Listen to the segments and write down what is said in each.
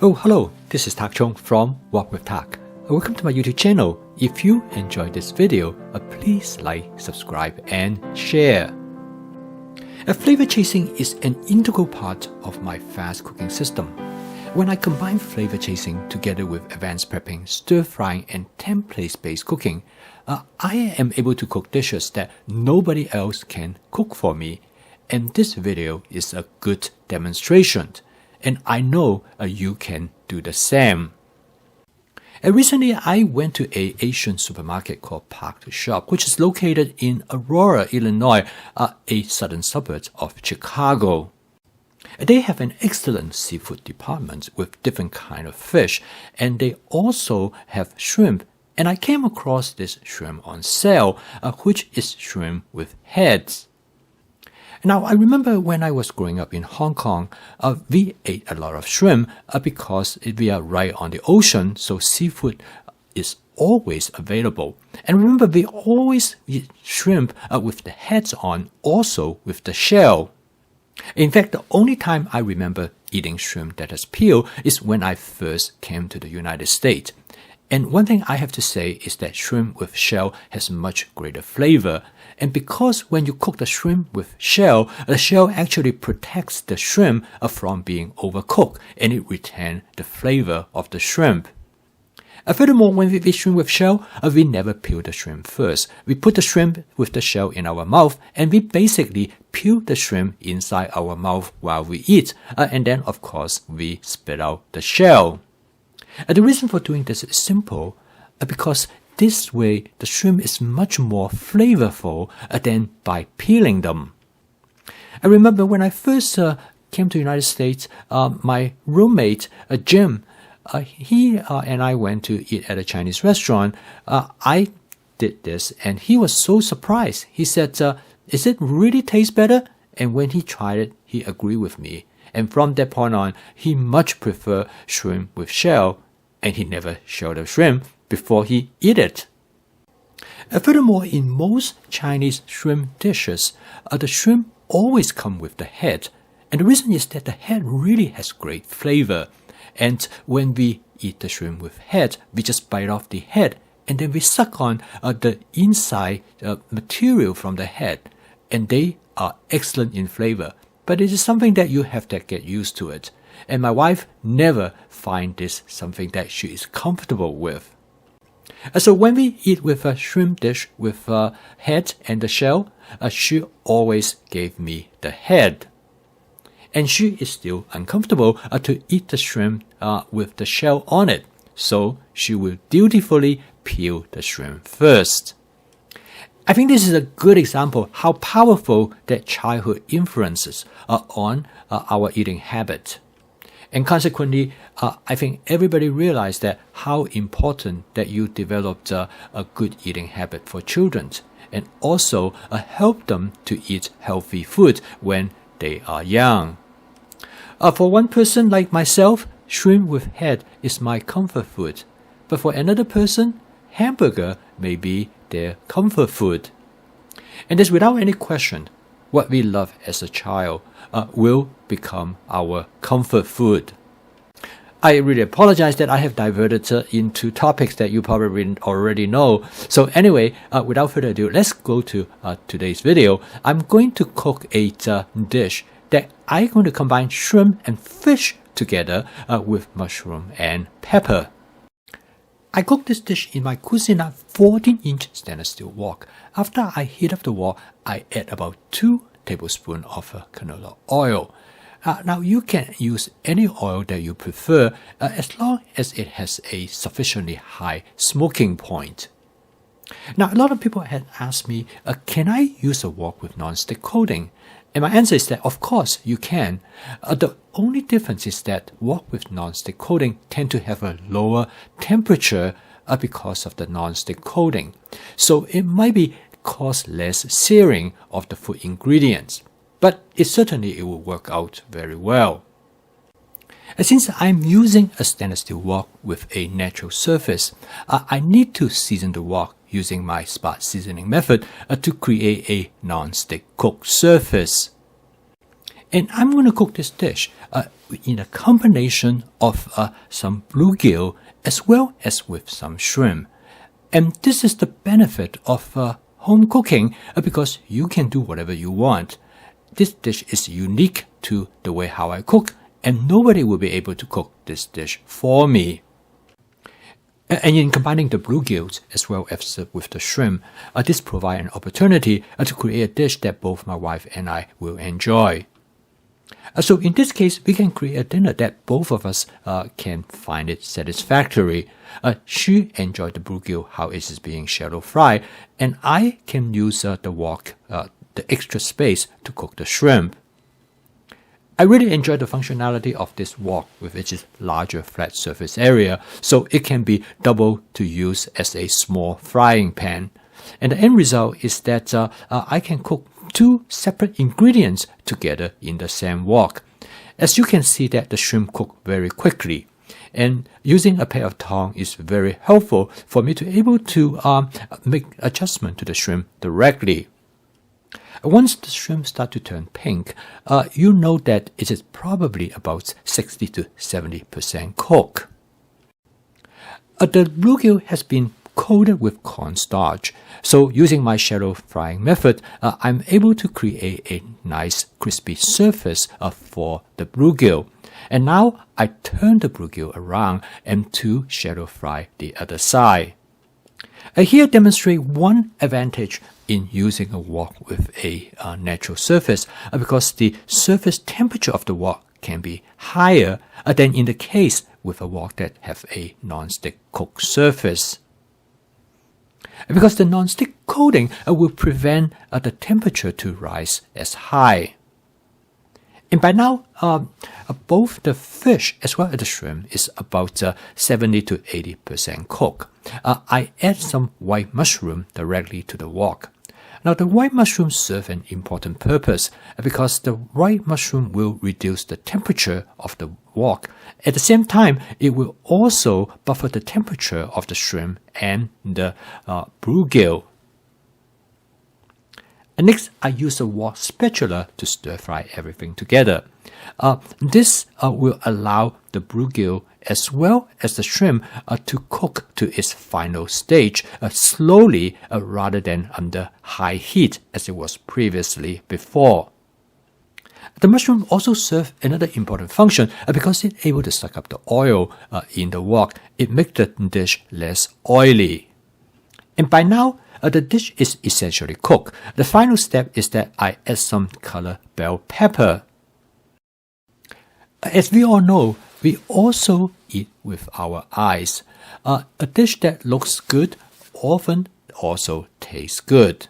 Oh, hello, this is Tak Chong from Walk with Tak. Welcome to my YouTube channel. If you enjoyed this video, please like, subscribe, and share. Flavor chasing is an integral part of my fast cooking system. When I combine flavor chasing together with advanced prepping, stir frying, and template-based cooking, I am able to cook dishes that nobody else can cook for me. And this video is a good demonstration. And I know you can do the same. Recently, I went to an Asian supermarket called Park to Shop, which is located in Aurora, Illinois, a southern suburb of Chicago. They have an excellent seafood department with different kinds of fish, and they also have shrimp. And I came across this shrimp on sale, which is shrimp with heads. Now, I remember when I was growing up in Hong Kong, we ate a lot of shrimp because we are right on the ocean, so seafood is always available. And remember, we always eat shrimp with the heads on, also with the shell. In fact, the only time I remember eating shrimp that has peeled is when I first came to the United States. And one thing I have to say is that shrimp with shell has much greater flavor. And because when you cook the shrimp with shell, the shell actually protects the shrimp from being overcooked, and it retains the flavor of the shrimp. Furthermore, when we eat shrimp with shell, we never peel the shrimp first. We put the shrimp with the shell in our mouth, and we basically peel the shrimp inside our mouth while we eat. And then, of course, we spit out the shell. The reason for doing this is simple, because this way the shrimp is much more flavorful than by peeling them. I remember when I first came to the United States, my roommate, Jim, he and I went to eat at a Chinese restaurant. I did this and he was so surprised. He said, "Is it really taste better?" And when he tried it, he agreed with me. And from that point on, he much preferred shrimp with shell, and he never shelled the shrimp before he eat it. Furthermore, in most Chinese shrimp dishes, the shrimp always come with the head. And the reason is that the head really has great flavor. And when we eat the shrimp with head, we just bite off the head, and then we suck on the inside material from the head. And they are excellent in flavor. But it is something that you have to get used to it. And my wife never finds this something that she is comfortable with. So when we eat with a shrimp dish with a head and the shell, she always gave me the head. And she is still uncomfortable to eat the shrimp with the shell on it. So she will dutifully peel the shrimp first. I think this is a good example how powerful that childhood influences on our eating habit. And consequently, I think everybody realized that how important that you developed a good eating habit for children, and also help them to eat healthy food when they are young. For one person like myself, shrimp with head is my comfort food. But for another person, hamburger may be their comfort food. And this, without any question, what we love as a child will become our comfort food. I really apologize that I have diverted into topics that you probably already know. So anyway, without further ado, let's go to today's video. I'm going to cook a dish that I'm going to combine shrimp and fish together with mushroom and pepper. I cooked this dish in my Cuisinart 14-inch stainless steel wok. After I heat up the wok, I add about 2 tablespoons of canola oil. Now you can use any oil that you prefer as long as it has a sufficiently high smoking point. Now a lot of people had asked me, can I use a wok with non-stick coating? And my answer is that of course you can. The only difference is that wok with non-stick coating tend to have a lower temperature because of the non-stick coating. So it might cause less searing of the food ingredients. But it will work out very well. Since I'm using a stainless steel wok with a natural surface, I need to season the wok using my spot seasoning method to create a non-stick cooked surface. And I'm going to cook this dish in a combination of some bluegill as well as with some shrimp. And this is the benefit of home cooking because you can do whatever you want. This dish is unique to the way how I cook, and nobody will be able to cook this dish for me. And in combining the bluegills as well as with the shrimp, this provides an opportunity to create a dish that both my wife and I will enjoy. So in this case, we can create a dinner that both of us can find it satisfactory. She enjoyed the bluegill, how it is being shallow fried, and I can use the wok, the extra space to cook the shrimp. I really enjoy the functionality of this wok with its larger flat surface area, so it can be double to use as a small frying pan. And the end result is that I can cook two separate ingredients together in the same wok. As you can see that the shrimp cook very quickly, and using a pair of tongs is very helpful for me to be able to make adjustment to the shrimp directly. Once the shrimp start to turn pink, you know that it is probably about 60 to 70% cooked. The bluegill has been coated with cornstarch, so using my shallow frying method, I'm able to create a nice crispy surface for the bluegill. And now I turn the bluegill around and to shallow fry the other side. I here demonstrate one advantage in using a wok with a natural surface because the surface temperature of the wok can be higher than in the case with a wok that have a non-stick cooked surface. Because the non-stick coating will prevent the temperature to rise as high. And by now, both the fish as well as the shrimp is about 70 to 80% cooked. I add some white mushroom directly to the wok. Now the white mushroom serve an important purpose because the white mushroom will reduce the temperature of the wok. At the same time, it will also buffer the temperature of the shrimp and the bluegill. Next, I use a wok spatula to stir fry everything together. This will allow the bluegill as well as the shrimp to cook to its final stage slowly rather than under high heat as it was previously before. The mushroom also serves another important function because it's able to suck up the oil in the wok. It makes the dish less oily. And by now, the dish is essentially cooked. The final step is that I add some color bell pepper. As we all know, we also eat with our eyes. A dish that looks good often also tastes good.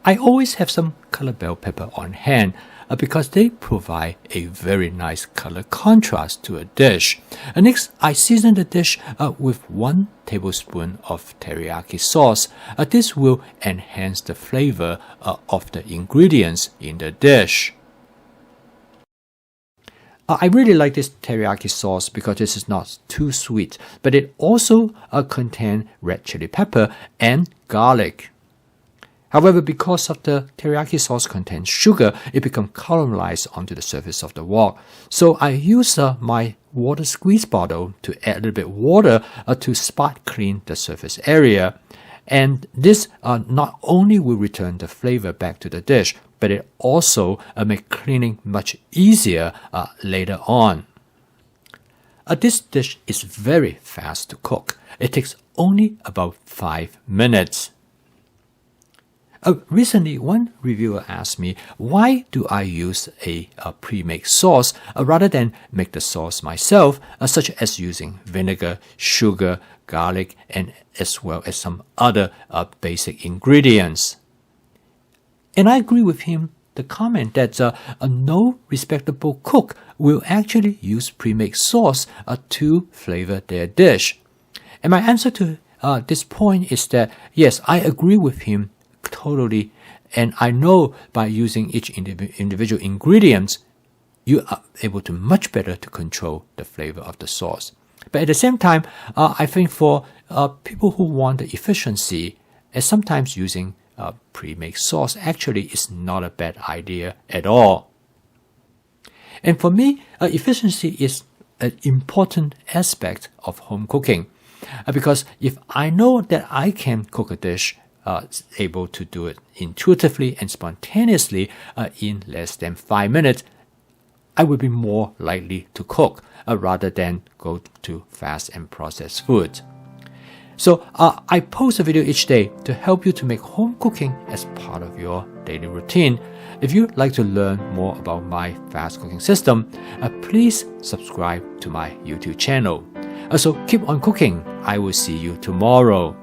I always have some color bell pepper on hand because they provide a very nice color contrast to a dish. Next, I season the dish with 1 tablespoon of teriyaki sauce. This will enhance the flavor of the ingredients in the dish. I really like this teriyaki sauce because this is not too sweet, but it also contains red chili pepper and garlic. However, because of the teriyaki sauce contains sugar, it becomes caramelized onto the surface of the wok. So I use my water squeeze bottle to add a little bit of water to spot clean the surface area. And this not only will return the flavor back to the dish, but it also makes cleaning much easier later on. This dish is very fast to cook. It takes only about 5 minutes. Recently, one reviewer asked me, why do I use a pre-made sauce rather than make the sauce myself, such as using vinegar, sugar, garlic, and as well as some other basic ingredients. And I agree with him, the comment that no respectable cook will actually use pre-made sauce to flavor their dish. And my answer to this point is that, yes, I agree with him totally, and I know by using each individual ingredients, you are able to much better to control the flavor of the sauce. But at the same time, I think for people who want the efficiency, and sometimes using pre-made sauce actually is not a bad idea at all. And for me, efficiency is an important aspect of home cooking, because if I know that I can cook a dish, able to do it intuitively and spontaneously in less than 5 minutes, I will be more likely to cook rather than go to fast and processed food. So I post a video each day to help you to make home cooking as part of your daily routine. If you'd like to learn more about my fast cooking system, please subscribe to my YouTube channel. So keep on cooking. I will see you tomorrow.